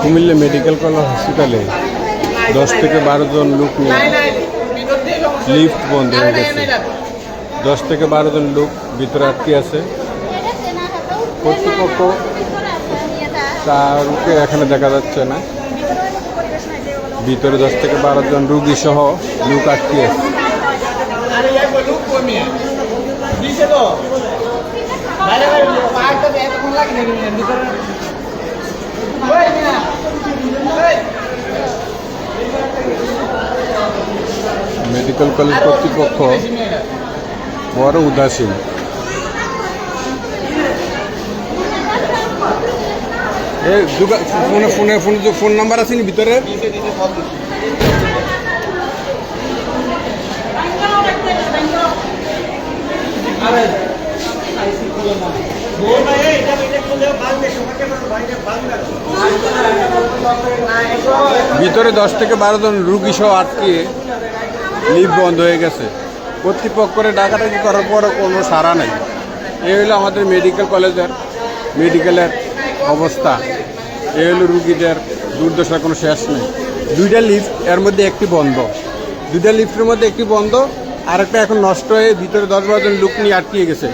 Comilla medical college হসপিটালে 10 থেকে 12 জন লোক নিয়ে লিফট বন্ধ হয়ে গেছে। 10 থেকে 12 জন লোক ভিতরে আটকে আছে। কর্তৃপক্ষ তারকে এখানে দেখা যাচ্ছে না। ভিতরে 10 থেকে 12 জন রোগী সহ লোক আটকে আছে। মেডিকেল কলেজ কর্তৃপক্ষ বড় উদাসীন। ফোন নাম্বার আছে নি ভিতরে? ভিতরে 10 থেকে 12 জন রুগী সহ আটকে লিফট বন্ধ হয়ে গেছে। কর্তৃপক্ষের ডাকাডাকি করার পর কোনো সাড়া নেই। এই হলো আমাদের মেডিকেলের অবস্থা। এই হলো রুগীদের দুর্দশার কোনো শেষ নেই। 2টা লিফট, এর মধ্যে একটি বন্ধ। 2টা লিফটের মধ্যে একটি বন্ধ, আরেকটা এখন নষ্ট হয়ে ভিতরে 10-12 জন লোক নিয়ে আটকে গেছে।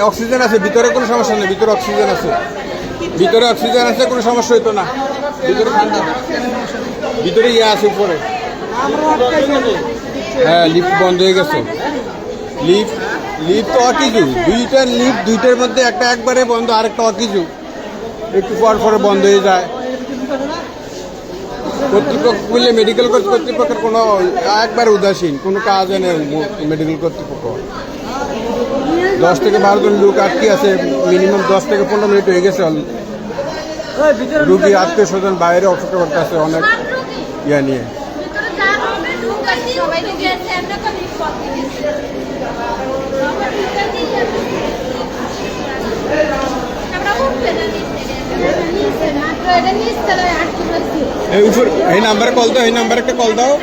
অক্সিজেন আছে ভিতরে, কোনো সমস্যা নেই। ভিতরে অক্সিজেন আছে, কোনো সমস্যা হইতো না। ভিতরে ঠান্ডা, ভিতরে ইয়ে আছে উপরে। হ্যাঁ, লিফট বন্ধ হয়ে গেছে। লিফট তো অকিছু, 2টা লিফট, 2টার মধ্যে একটা একবারে বন্ধ, আরেকটা অকিছু একটু পরে বন্ধ হয়ে যায়। কর্তৃপক্ষ বললে মেডিকেল কর্তৃপক্ষের কোনো একবার উদাসীন, কোনো কাজ নেই। মেডিকেল কর্তৃপক্ষ 10 থেকে 12 জন লোক আটকে আছে। মিনিমাম 10 থেকে 15 মিনিট হয়ে গেছে। রুগী আত্মীয় স্বজন বাইরে অপেক্ষা করতে আছে অনেক ইয়া নিয়ে। এই নাম্বারে কল দাও, এই নাম্বারে একটা কল দাও।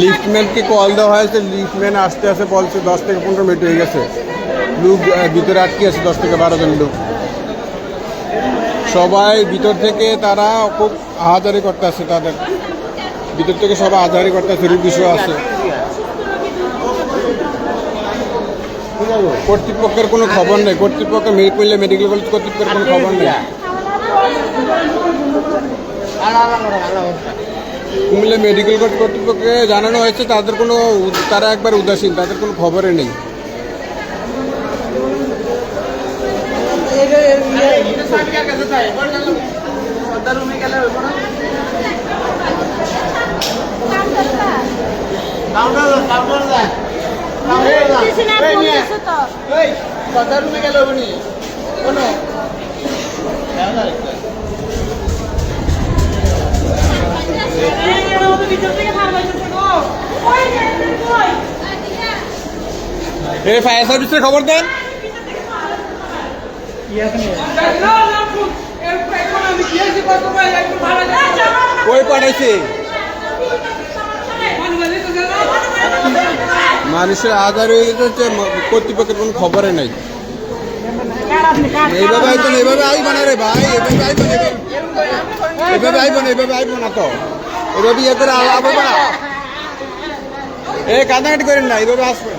লিফটম্যানকে কল দেওয়া হয়েছে, লিফটম্যান আসতে আসতে বলছে 10 থেকে 15 মিনিট হয়ে গেছে। লোক ভিতরে আটকে আছে, 10 থেকে 12 জন লোক। সবাই ভিতর থেকে তারা খুব আহাজারি করতে আছে, তাদের ভিতর থেকে সবাই আহাজারি করতে আছে, রুগী সহ আছে। কর্তৃপক্ষের কোনো খবর নেই। কর্তৃপক্ষ কুমিল্লা মেডিকেল কলেজ কর্তৃপক্ষের কোনো খবর নেই। কুমিল্লা মেডিকেল কলেজ কর্তৃপক্ষকে জানানো হয়েছে, তারা একবার উদাসীন, তাদের কোনো খবরে নেই। ফায়ার সার্ভিসের খবর দেন। কই পাঠাইছে? মানুষের আধার হয়ে গেছে, কর্তৃপক্ষের কোনো খবরে নাই। এইভাবে আইব না, এইভাবে আইব না রে ভাই, এইভাবে আইব না তো, এভাবে ইয়ে করে আইব না। এই কাঁদাকাটি করেন না, এইভাবে আসবে।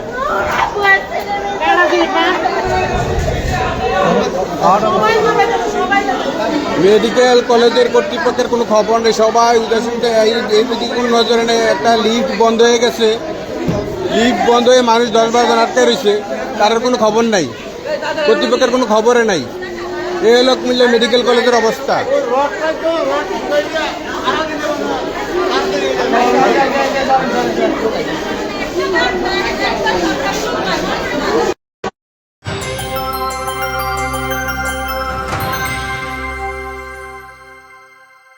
মেডিকেল কলেজের কর্তৃপক্ষের কোনো খবর নেই, সবাই উদাসীন। এই দিকে কোনো নজরে নেই। একটা লিফট বন্ধ হয়ে গেছে, লিফট বন্ধ হয়ে মানুষ 10-12 জন আটকে রয়েছে, তার কোনো খবর নাই। কর্তৃপক্ষের কোনো খবরে নাই। এই হলো কুমিল্লা মেডিকেল কলেজের অবস্থা।